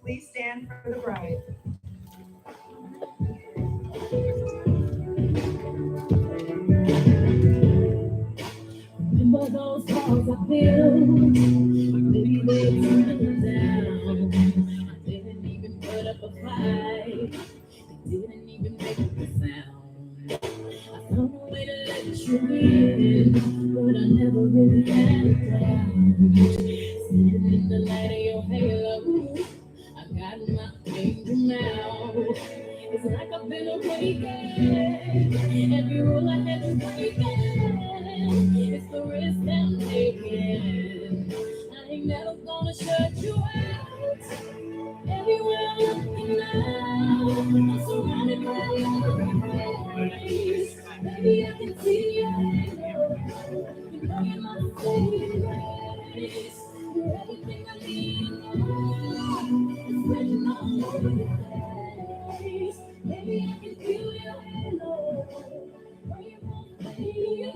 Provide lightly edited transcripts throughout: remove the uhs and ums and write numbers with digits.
Please stand for the bride. Remember those walls I built? Maybe they turned down. I didn't even put up a fight. They didn't even make a sound. I found a way to let you in, but I never really had a plan. Sitting in the light of your halo, I got my angel now. It's like I've been awakened. Every rule I had to break it. It's the risk I'm taking. I ain't never gonna shut you out. Everywhere I'm looking now, I'm surrounded by your grace. Baby, I can see your halo. You know you're my saving grace. You're everything I need and more. It's written all over your face. Baby, I can feel your halo. Oh, you won't fade. See your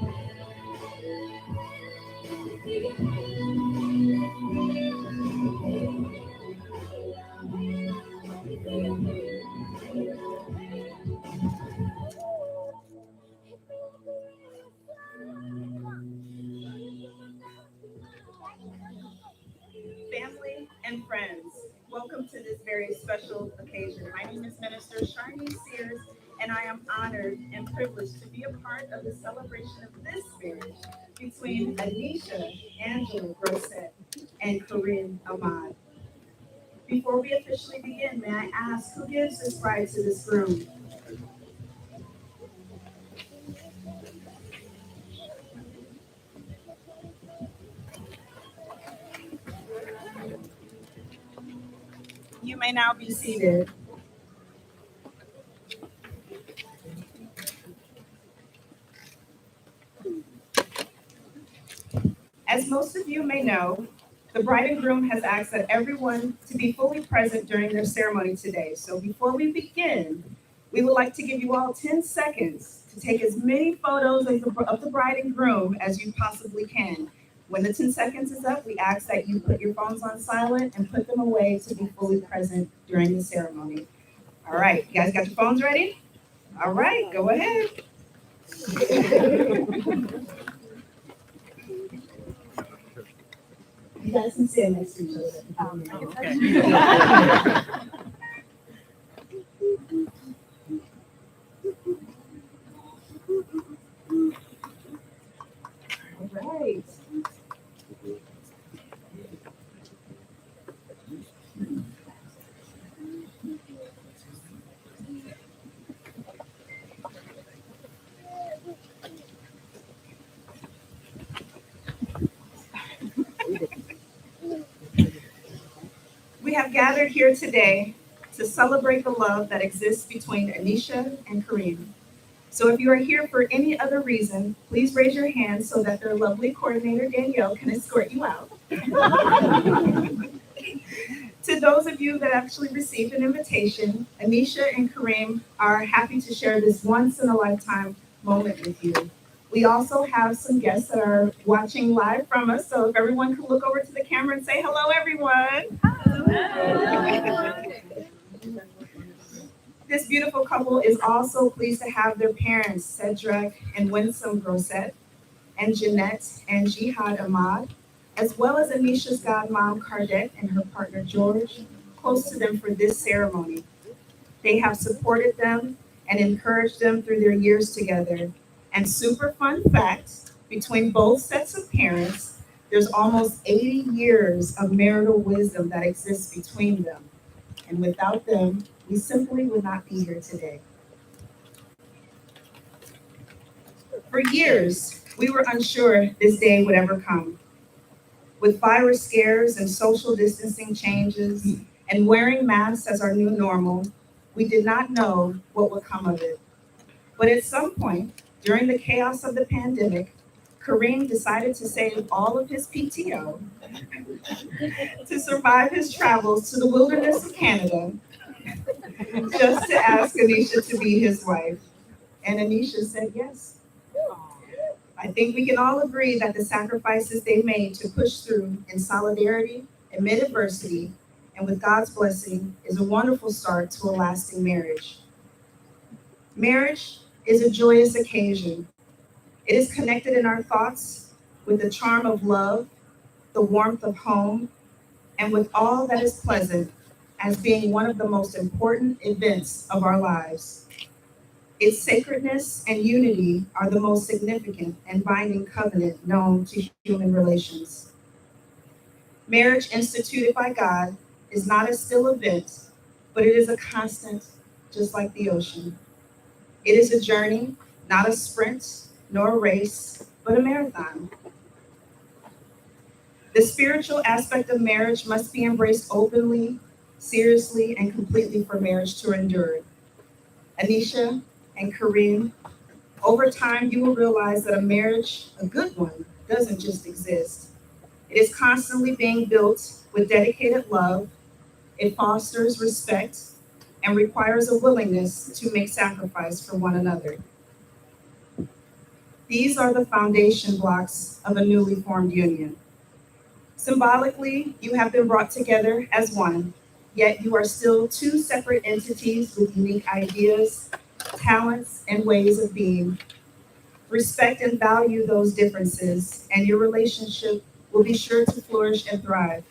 and friends. Welcome to this very special occasion. My name is Minister Sharney Sears, and I am honored and privileged to be a part of the celebration of this marriage between Anisha Angela Grosset and Karim Ahmad. Before we officially begin, may I ask who gives this bride to this groom? You may now be seated. As most of you may know, the bride and groom has asked that everyone to be fully present during their ceremony today. So before we begin, we would like to give you all 10 seconds to take as many photos of the bride and groom as you possibly can. When the 10 seconds is up, we ask that you put your phones on silent and put them away to be fully present during the ceremony. All right, you guys got your phones ready? All right, go ahead. You guys can stand next to each other. All right. We have gathered here today to celebrate the love that exists between Anisha and Karim. So if you are here for any other reason, please raise your hand so that their lovely coordinator, Danielle, can escort you out. To those of you that actually received an invitation, Anisha and Karim are happy to share this once in a lifetime moment with you. We also have some guests that are watching live from us, so if everyone could look over to the camera and say hello, everyone. This beautiful couple is also pleased to have their parents, Cedric and Winsome Grosset, and Jeanette and Jihad Ahmad, as well as Anisha's godmom, Cardette, and her partner, George, close to them for this ceremony. They have supported them and encouraged them through their years together. And super fun fact, between both sets of parents, there's almost 80 years of marital wisdom that exists between them. And without them, we simply would not be here today. For years, we were unsure this day would ever come. With virus scares and social distancing changes and wearing masks as our new normal, we did not know what would come of it. But at some point, during the chaos of the pandemic, Kareem decided to save all of his PTO to survive his travels to the wilderness of Canada just to ask Anisha to be his wife. And Anisha said yes. I think we can all agree that the sacrifices they made to push through in solidarity amid adversity and with God's blessing is a wonderful start to a lasting marriage. Marriage is a joyous occasion. It is connected in our thoughts with the charm of love, the warmth of home, and with all that is pleasant as being one of the most important events of our lives. Its sacredness and unity are the most significant and binding covenant known to human relations. Marriage instituted by God is not a still event, but it is a constant, just like the ocean. It is a journey, not a sprint, nor a race, but a marathon. The spiritual aspect of marriage must be embraced openly, seriously, and completely for marriage to endure. Anisha and Kareem, over time you will realize that a marriage, a good one, doesn't just exist. It is constantly being built with dedicated love. It fosters respect and requires a willingness to make sacrifice for one another. These are the foundation blocks of a newly formed union. Symbolically, you have been brought together as one, yet you are still two separate entities with unique ideas, talents, and ways of being. Respect and value those differences, and your relationship will be sure to flourish and thrive.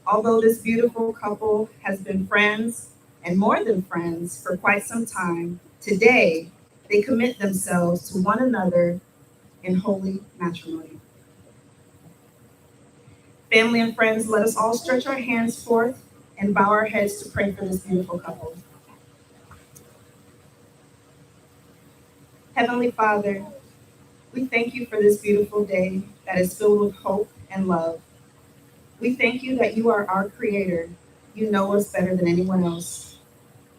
Although this beautiful couple has been friends and more than friends for quite some time, today they commit themselves to one another in holy matrimony. Family and friends, let us all stretch our hands forth and bow our heads to pray for this beautiful couple. Heavenly Father, we thank you for this beautiful day that is filled with hope and love. We thank you that you are our creator. You know us better than anyone else.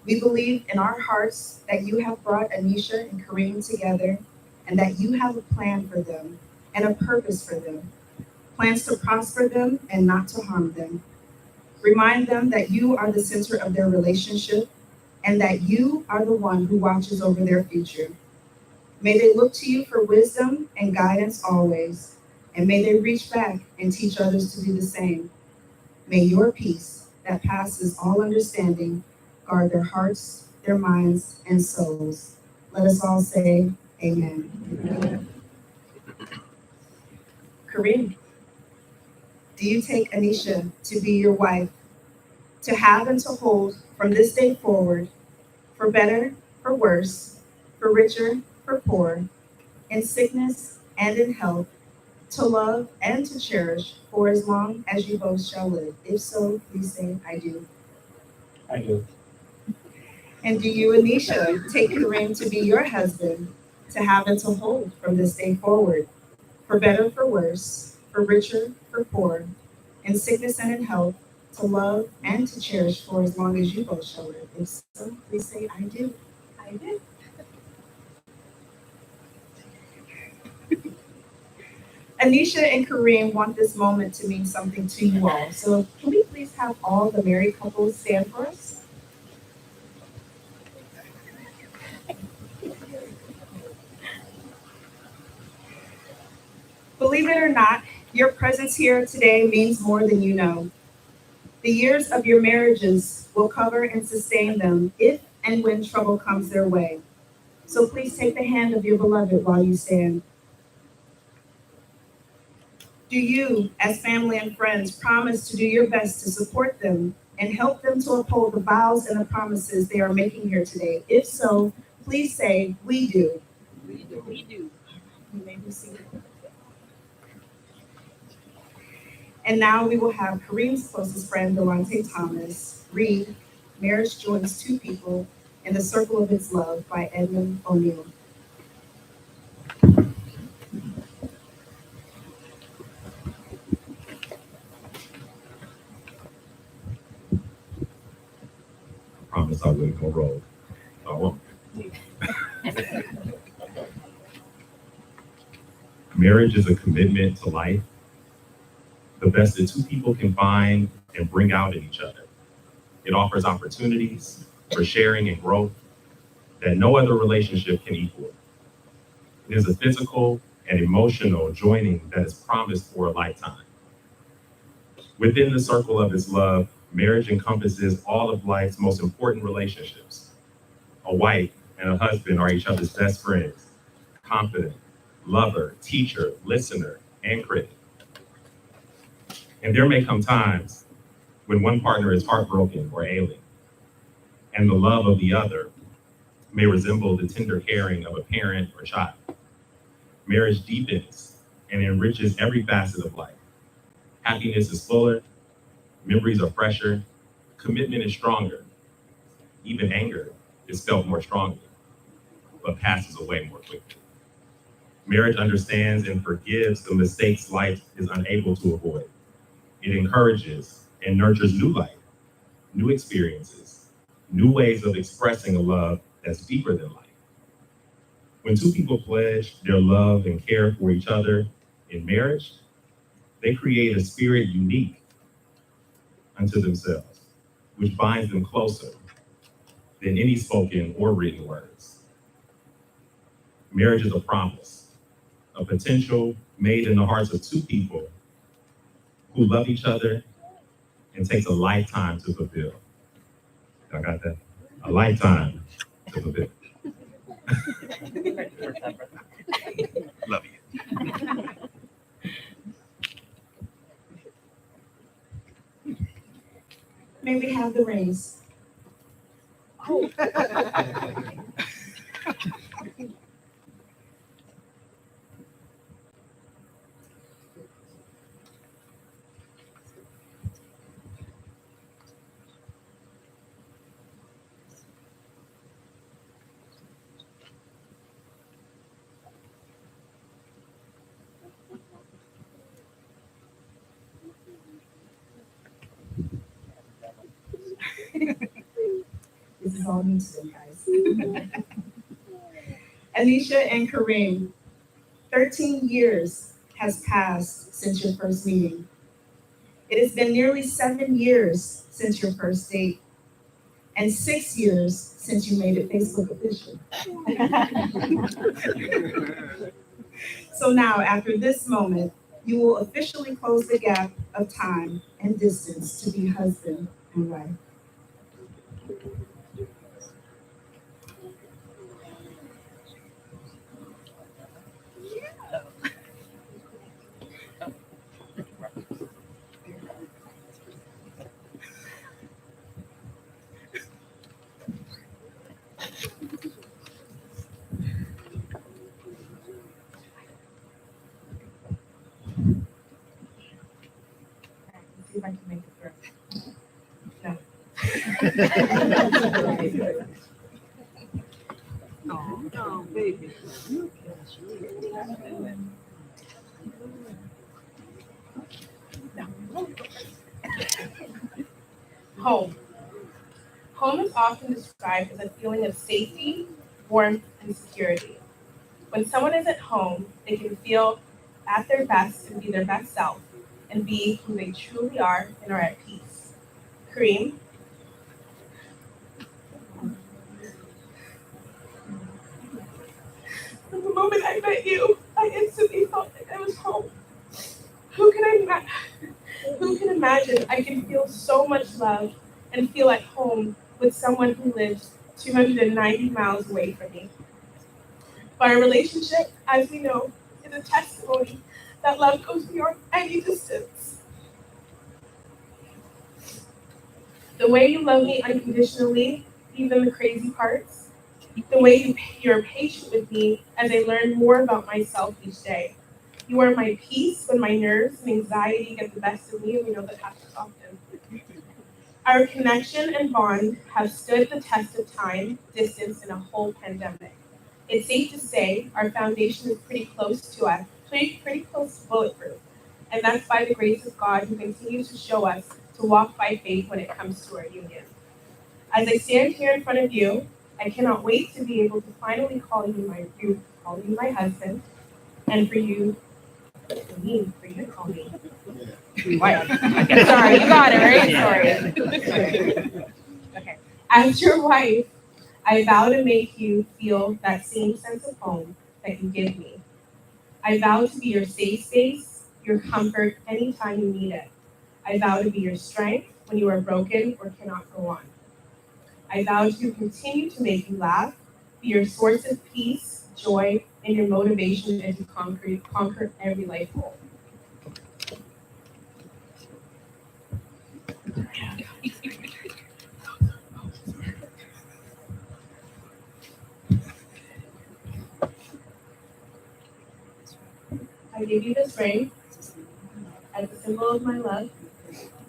We believe in our hearts that you have brought Anisha and Karim together and that you have a plan for them and a purpose for them, plans to prosper them and not to harm them. Remind them that you are the center of their relationship and that you are the one who watches over their future. May they look to you for wisdom and guidance always, and may they reach back and teach others to do the same. May your peace that passes all understanding guard their hearts, their minds, and souls. Let us all say, Amen. Kareem, do you take Anisha to be your wife, to have and to hold from this day forward, for better, for worse, for richer, for poor, in sickness and in health, to love and to cherish for as long as you both shall live? If so, please say, I do. I do. And do you, Anisha, take Kareem to be your husband, to have and to hold from this day forward, for better, for worse, for richer, for poor, in sickness and in health, to love and to cherish for as long as you both shall live? If so, please say, I do. I do. Anisha and Kareem want this moment to mean something to you all. So can we please have all the married couples stand for us? Believe it or not, your presence here today means more than you know. The years of your marriages will cover and sustain them if and when trouble comes their way. So please take the hand of your beloved while you stand. Do you, as family and friends, promise to do your best to support them and help them to uphold the vows and the promises they are making here today? If so, please say, we do. We do. We do. You may be seated. And now we will have Kareem's closest friend, Delonte Thomas, read Marriage Joins Two People in the Circle of Its Love by Edmund O'Neill. Promise I wouldn't go rogue. I won't. Marriage is a commitment to life, the best that two people can find and bring out in each other. It offers opportunities for sharing and growth that no other relationship can equal. It is a physical and emotional joining that is promised for a lifetime. Within the circle of its love, marriage encompasses all of life's most important relationships. A wife and a husband are each other's best friends, confidant, lover, teacher, listener, and critic. And there may come times when one partner is heartbroken or ailing, and the love of the other may resemble the tender caring of a parent or child. Marriage deepens and enriches every facet of life. Happiness is fuller, memories are fresher, commitment is stronger. Even anger is felt more strongly, but passes away more quickly. Marriage understands and forgives the mistakes life is unable to avoid. It encourages and nurtures new life, new experiences, new ways of expressing a love that's deeper than life. When two people pledge their love and care for each other in marriage, they create a spirit unique unto themselves, which binds them closer than any spoken or written words. Marriage is a promise, a potential made in the hearts of two people who love each other and takes a lifetime to fulfill. I got that? A lifetime to fulfill. Love you. May we have the rings? This is all new to them, guys. Anisha and Karim, 13 years has passed since your first meeting. It has been nearly 7 years since your first date, and 6 years since you made it Facebook official. So now, after this moment, you will officially close the gap of time and distance to be husband and wife. Let's see if I can make it through. No. Oh, baby. Home. Home is often described as a feeling of safety, warmth, and security. When someone is at home, they can feel at their best and be their best self and be who they truly are and are at peace. Kareem, from the moment I met you, I instantly felt like I was home. Who can imagine I can feel so much love and feel at home with someone who lives 290 miles away from me? But our relationship, as we know, is a testimony that love goes beyond any distance. The way you love me unconditionally, even the crazy parts. The way you're patient with me as I learn more about myself each day. You are my peace when my nerves and anxiety get the best of me, and we know that happens often. Our connection and bond have stood the test of time, distance, and a whole pandemic. It's safe to say our foundation is pretty close to us, pretty close to bulletproof. And that's by the grace of God who continues to show us to walk by faith when it comes to our union. As I stand here in front of you, I cannot wait to be able to finally call you my husband, and for you to call me wife. Sorry, you got it, right? Sorry. Okay. As your wife, I vow to make you feel that same sense of home that you give me. I vow to be your safe space, your comfort anytime you need it. I vow to be your strength when you are broken or cannot go on. I vow to continue to make you laugh, be your source of peace, joy, and your motivation as you conquer every life goal. I give you this ring as a symbol of my love,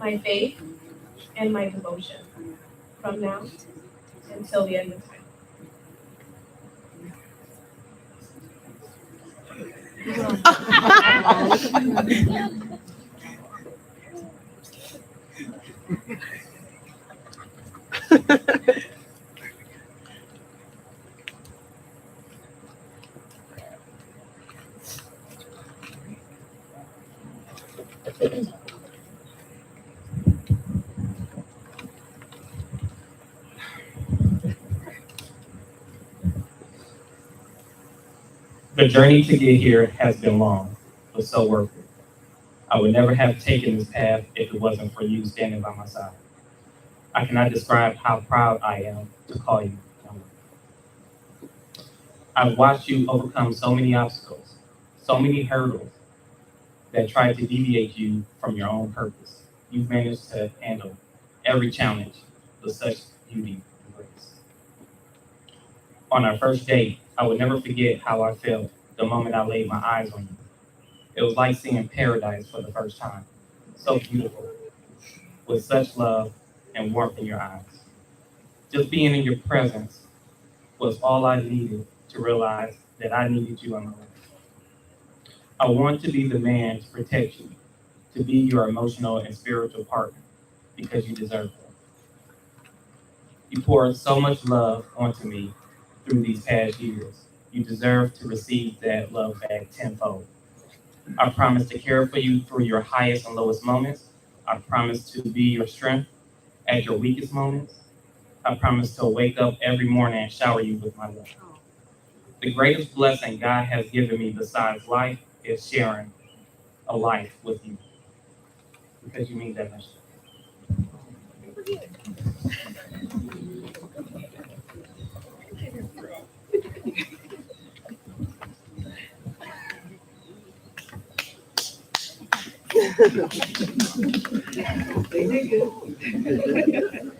my faith, and my devotion from now until the end of time. The journey to get here has been long, but so worth it. I would never have taken this path if it wasn't for you standing by my side. I cannot describe how proud I am to call you my wife. I've watched you overcome so many obstacles, so many hurdles that tried to deviate you from your own purpose. You've managed to handle every challenge with such beauty and grace. On our first date, I would never forget how I felt the moment I laid my eyes on you. It was like seeing paradise for the first time. So beautiful, with such love and warmth in your eyes. Just being in your presence was all I needed to realize that I needed you in my life. I want to be the man to protect you, to be your emotional and spiritual partner, because you deserve it. You poured so much love onto me through these past years. You deserve to receive that love back tenfold. I promise to care for you through your highest and lowest moments. I promise to be your strength at your weakest moments. I promise to wake up every morning and shower you with my love. The greatest blessing God has given me besides life is sharing a life with you, because you mean that much. They did good.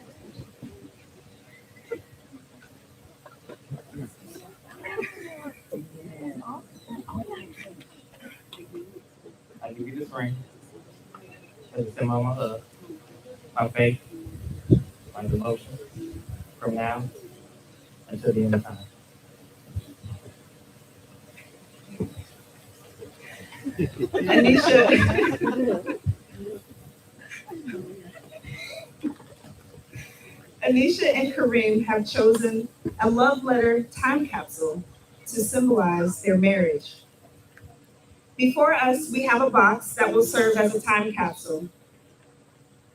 I give you this ring as a symbol of my love, my faith, my devotion, from now until the end of time. Anisha, Anisha and Karim have chosen a love letter time capsule to symbolize their marriage. Before us, we have a box that will serve as a time capsule.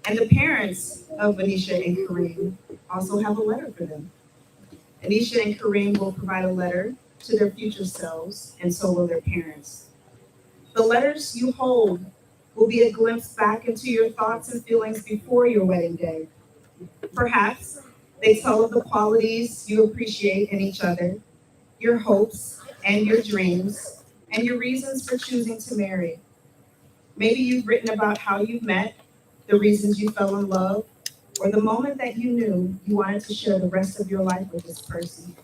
And the parents of Anisha and Karim also have a letter for them. Anisha and Karim will provide a letter to their future selves, and so will their parents. The letters you hold will be a glimpse back into your thoughts and feelings before your wedding day. Perhaps they tell of the qualities you appreciate in each other, your hopes and your dreams, and your reasons for choosing to marry. Maybe you've written about how you met, the reasons you fell in love, or the moment that you knew you wanted to share the rest of your life with this person.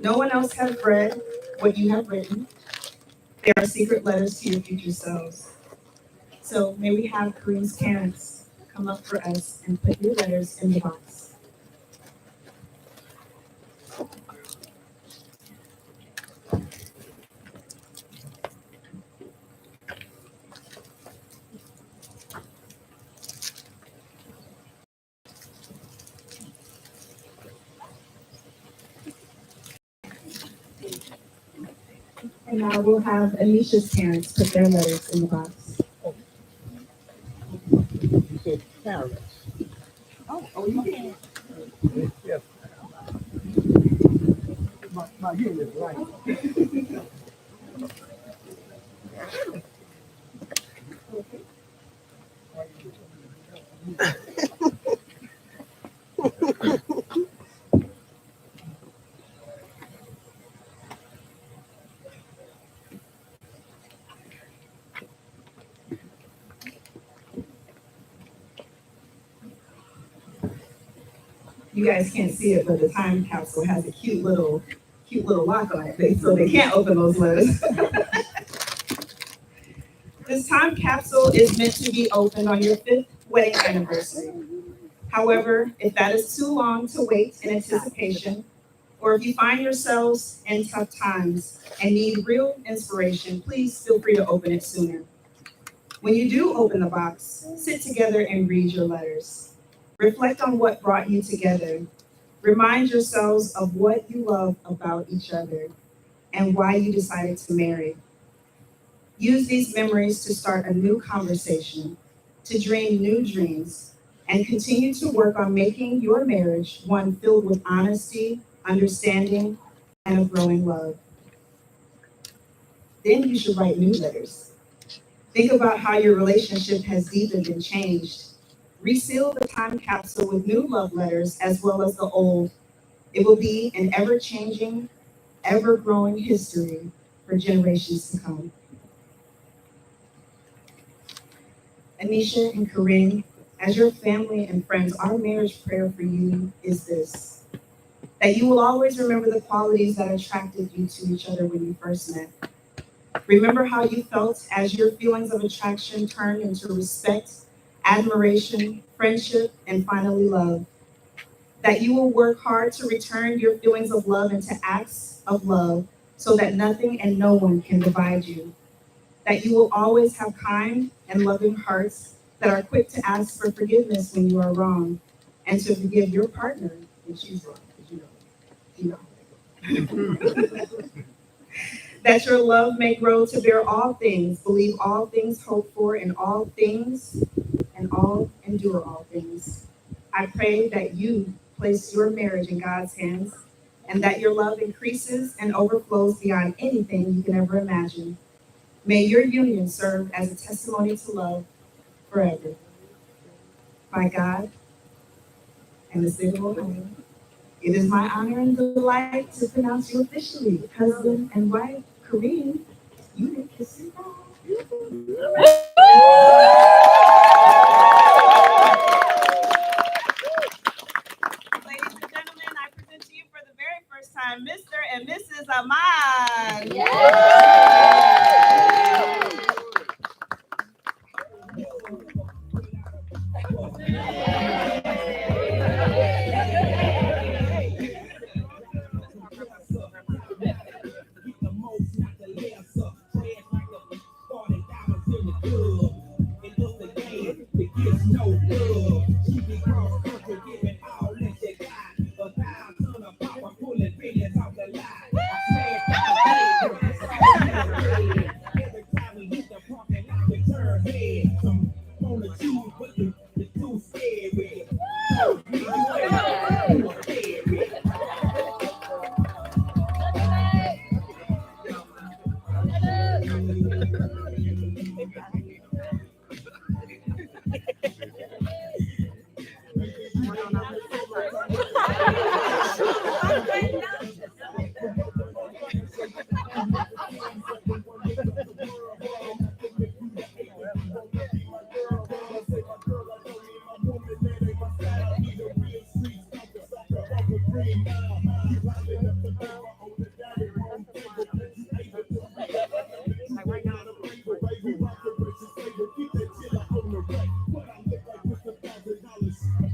No one else has read what you have written. They are secret letters to your future selves. So may we have Kareem's parents come up for us and put your letters in the box. And now we'll have Anisha's parents put their letters in the box. You said carrots. Oh, you can. Yes. My unit is right. You guys can't see it, but the time capsule has a cute little lock on it, so they can't open those letters. This time capsule is meant to be opened on your 5th wedding anniversary. However, if that is too long to wait in anticipation, or if you find yourselves in tough times and need real inspiration, please feel free to open it sooner. When you do open the box, sit together and read your letters. Reflect on what brought you together. Remind yourselves of what you love about each other and why you decided to marry. Use these memories to start a new conversation, to dream new dreams, and continue to work on making your marriage one filled with honesty, understanding, and a growing love. Then you should write new letters. Think about how your relationship has deepened and changed. Reseal the time capsule with new love letters as well as the old. It will be an ever-changing, ever-growing history for generations to come. Anisha and Kareem, as your family and friends, our marriage prayer for you is this: that you will always remember the qualities that attracted you to each other when you first met. Remember how you felt as your feelings of attraction turned into respect, admiration, friendship, and finally love. That you will work hard to return your feelings of love into acts of love so that nothing and no one can divide you. That you will always have kind and loving hearts that are quick to ask for forgiveness when you are wrong and to forgive your partner when she's wrong, because that your love may grow to bear all things, believe all things, hope for in all things, and all endure all things. I pray that you place your marriage in God's hands and that your love increases and overflows beyond anything you can ever imagine. May your union serve as a testimony to love forever. By God and the state of Ohio, it is my honor and delight to pronounce you officially husband and wife. Karim, you may kiss him now. Ladies and gentlemen, I present to you for the very first time Mr. and Mrs. Ahmad.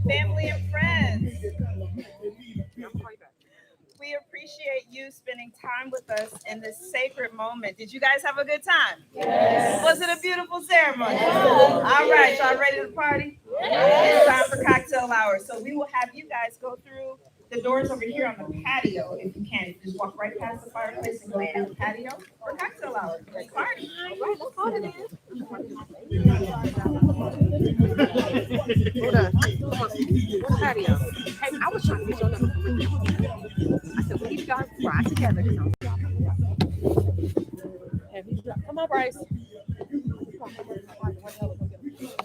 Family and friends, we appreciate you spending time with us in this sacred moment. Did you guys have a good time? Yes. Was it a beautiful ceremony? Yes. All right, y'all ready to party? Yes. It's time for cocktail hour. So we will have you guys go through the doors over here on the patio, if you can. Just walk right past the fireplace and go through the patio for cocktail hour. Let's party. All right, let's go to this. Hold on. What patio? Hey, I was trying to get your number. I said, we need to go ride together. Come on, Bryce.